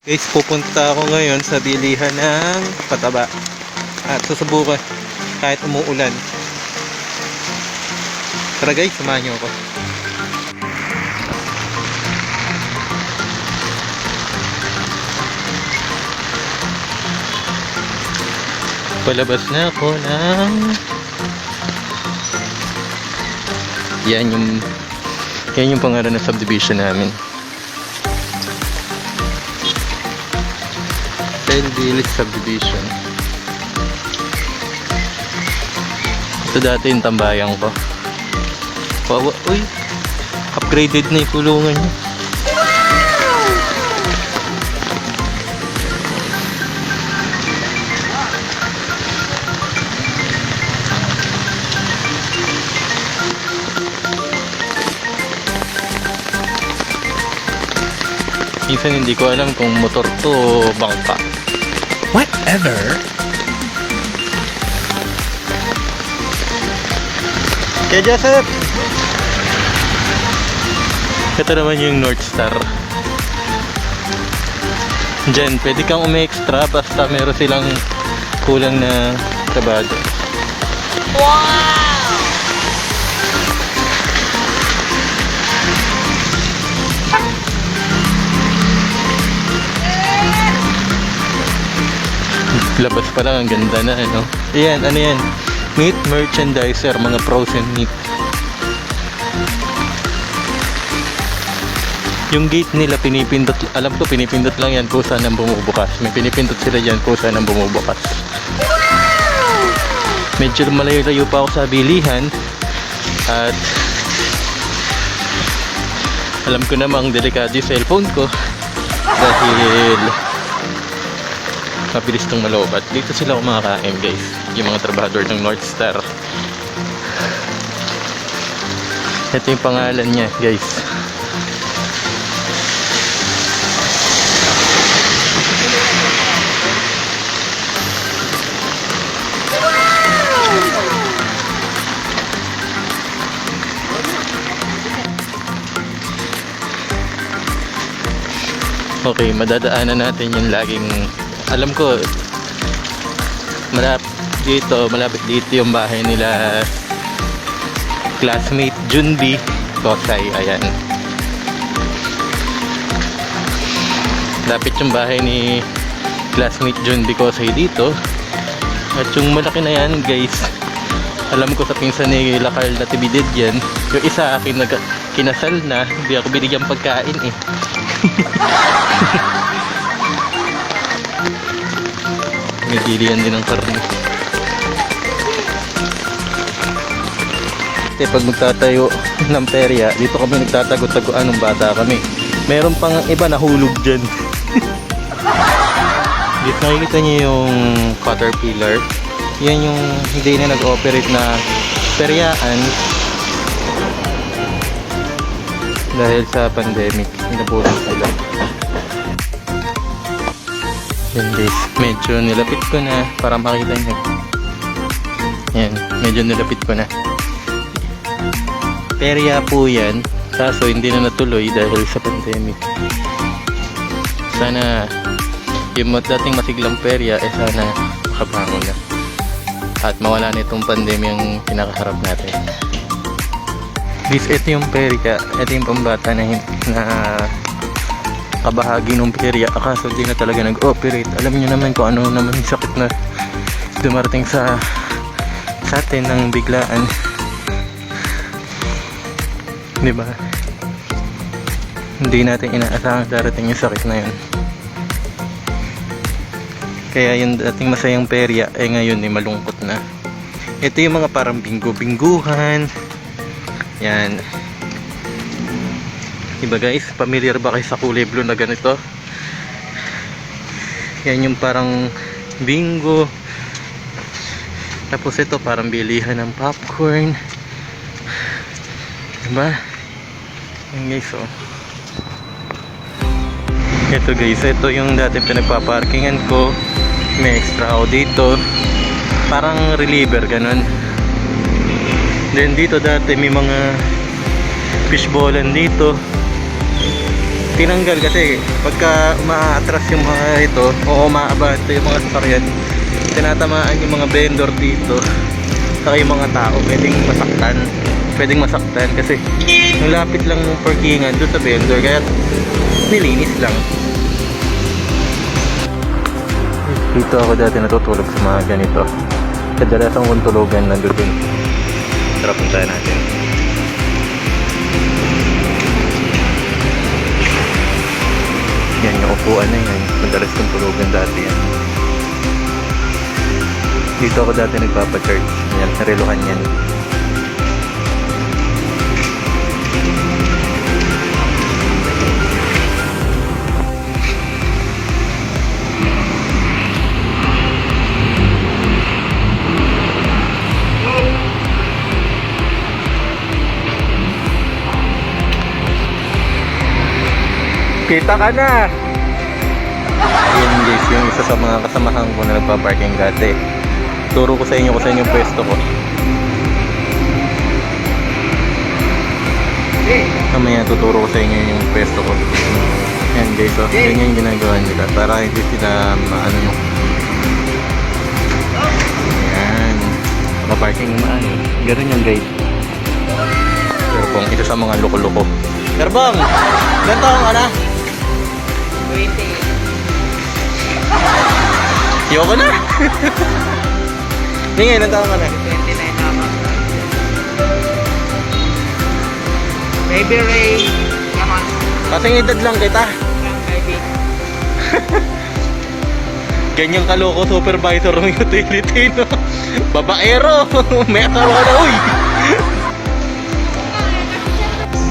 Guys, pupunta ako ngayon sa bilihan ng pataba at susubukan kahit umuulan. Tara guys, samahan niyo ako. Palabas na ako ng yan yung pangalan ng subdivision namin. Village Subdivision. Ito dati yung tambayan ko. Uy, upgraded na yung kulungan niya. Minsan hindi ko alam kung motor to o bangka. Whatever. Kaya Joseph! Ito naman yung North Star. Diyan, pwede kang umi-extra basta meron silang kulang na trabado. Wow! Labas pa lang, ang ganda na, ano? Ayan, ano yan? Meat merchandiser, mga frozen meat. Yung gate nila pinipindot, alam ko pinipindot lang yan kung saan ang bumubukas. May pinipindot sila dyan kung saan ang bumubukas. Medyo malayo-layo pa ako sa bilihan. At alam ko namang delikado yung cellphone ko. Dahil mabilis itong malobat. Dito sila kumakain guys, yung mga trabahador ng North Star. Ito yung pangalan niya guys. Okay, madadaanan natin yung laging alam ko malapit dito yung bahay nila classmate Junbi Kosay. Ayan, lapit yung bahay ni classmate Junbi Kosay dito. At yung malaki na yan guys, alam ko sa pinsan ni Lakal na tibidid yan. Yung isa akin kinasal na, hindi ako binigyan pagkain eh. Nagilian din ng karne. Kasi pag magtatayo ng perya, dito kami nagtatago-taguan ng bata kami. Meron pang iba nahulog dyan. Dito nakikita niyo yung caterpillar. Yan yung hindi na nag-operate na peryaan dahil sa pandemic. Hinabulong sila. Yan guys, medyo nilapit ko na para makita nyo. Yan, medyo nilapit ko na. Perya po yan, kaso hindi na natuloy dahil sa pandemic. Sana yung dating masiglang perya sana makabangon na at mawala na itong pandemyang kinakaharap natin. Guys, ito yung perya, ito yung pambata na kabahagi ng perya, kaso hindi na talaga nag-operate. Alam niyo naman kung ano naman yung sakit na dumarating sa atin ng biglaan, di ba? Hindi natin inaasahan darating yung sakit na yun. Kaya yung dating masayang perya ngayon malungkot na. Ito yung mga parang binggo-bingguhan yan. Diba guys, familiar ba kayo sa kulay blue na ganito? Yan yung parang bingo. Tapos ito parang bilihan ng popcorn. Diba? Yan guys, oh. Ito guys, ito yung dati pinagpaparkingan ko. May extra ako dito. Parang reliever, ganun. Then dito dati may mga fishballan dito. tinanggal kasi pagka umaatras yung mga ito o umaabante yung mga sasakyan, tinatamaan yung mga vendor dito saka yung mga tao, pwedeng masaktan kasi malapit lang yung parkingan doon sa vendor kaya nilinis lang. Dito ako dati natutulog sa mga ganito, kadalasan kong tulugan nandun. Tara puntahan natin. Yan yung upuan na yan. Madalas kong tulugan dati yan. Dito ako dati nagpapa-charge. Yan, nareluhan yan. Kita ka na! Yan guys, yung isa sa mga kasamahan ko na nagpa-parking dati. Turo ko sa inyo kung saan yung pwesto ko. Mamaya tuturo ko sa inyo yung pwesto ko. Yan guys, so, yan yung ginagawa nila para hindi sila maano yung... Yan. Naka-parking yung maano. Ganun yung guys. Pero kung isa sa mga loko-loko. Kerbong! Ganto ka na? 20. Yoko na! Hindi nga, ilang taon ka na? 29 naman. Baby Ray. Yaman. Kasing edad lang kita. Baby. Ganyang kaloko supervisor ng utility, no? Babaero! May asawa na, uy!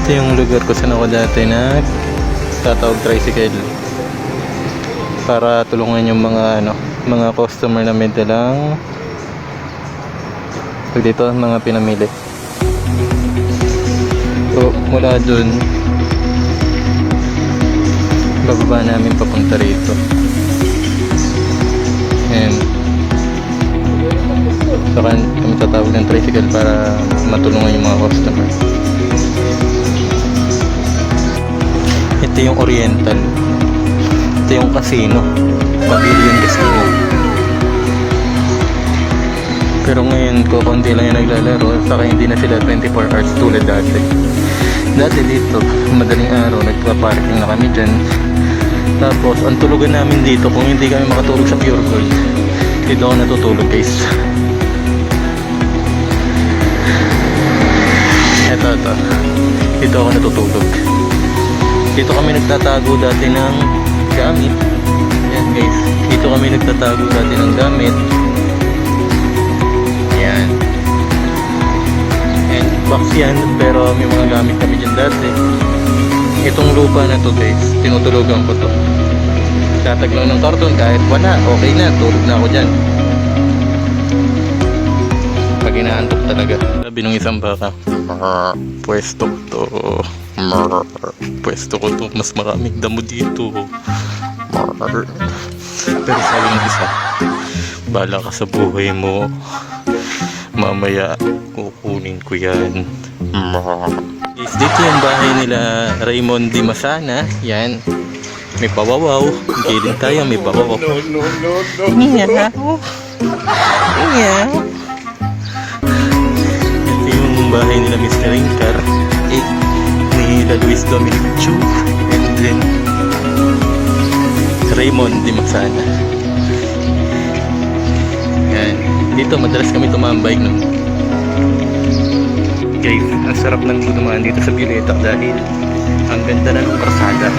Ito yung lugar ko saan ako dati na tatawag tricycle para tulungan yung mga customer na may dalang pag dito mga pinamili. So mula dun bababa namin papunta rito. And saka kami tatawag ng tricycle para matulungan yung mga customer. Ito yung Oriental. Ito yung casino. Pavilion Casino. Pero ngayon ko konti lang yung naglalaro. Saka hindi na sila 24 hours tulad dati. Dati dito, madaling araw, nagpa-parking na kami dyan. Tapos, ang tulugan namin dito, kung hindi kami makatulog sa Pure Gold, dito ako natutulog guys. Ito. Dito ako natutulog. Dito kami nagtatago dati ng gamit. Yan guys. Dito kami nagtatago dati ng gamit. Yan. And box yan. Pero may mga gamit kami dyan dati. Itong lupa na to guys. Tinutulugan ko to. Tatag lang ng karton kahit wala. Okay na. Tulog na ako dyan. Pag inaantok talaga. Sabi nung isang baka. Pwesto to. Pwesto ko to, mas maraming damo dito. Pero sabi ng isa, bala ka sa buhay mo, mamaya kukunin ko yan. Guys, dito yung bahay nila Raymond Di Masana. Yan, may pawawaw. Gilid tayo, may pawawaw. Meow. Meow. Ito yung bahay nila Mr. Ringkar nila Luis Dominic Chu and then Raymond Di Masana. Yan. Dito madalas kami tumambay nun. Guys, ang sarap ng dumaan dito sa Bileta dahil ang ganda na ng karsada.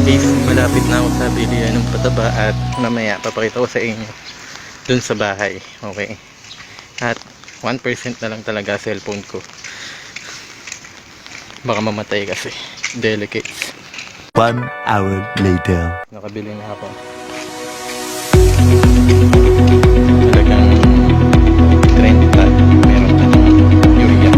Guys, malapit na ako sa bilihan ng pataba at mamaya papakita ko sa inyo dun sa bahay. Okay. At 1% na lang talaga cellphone ko. Baka mamatay kasi. Delicate. 1 hour later. Nakabili na ako. Talagang 30. Meron ka ng urea.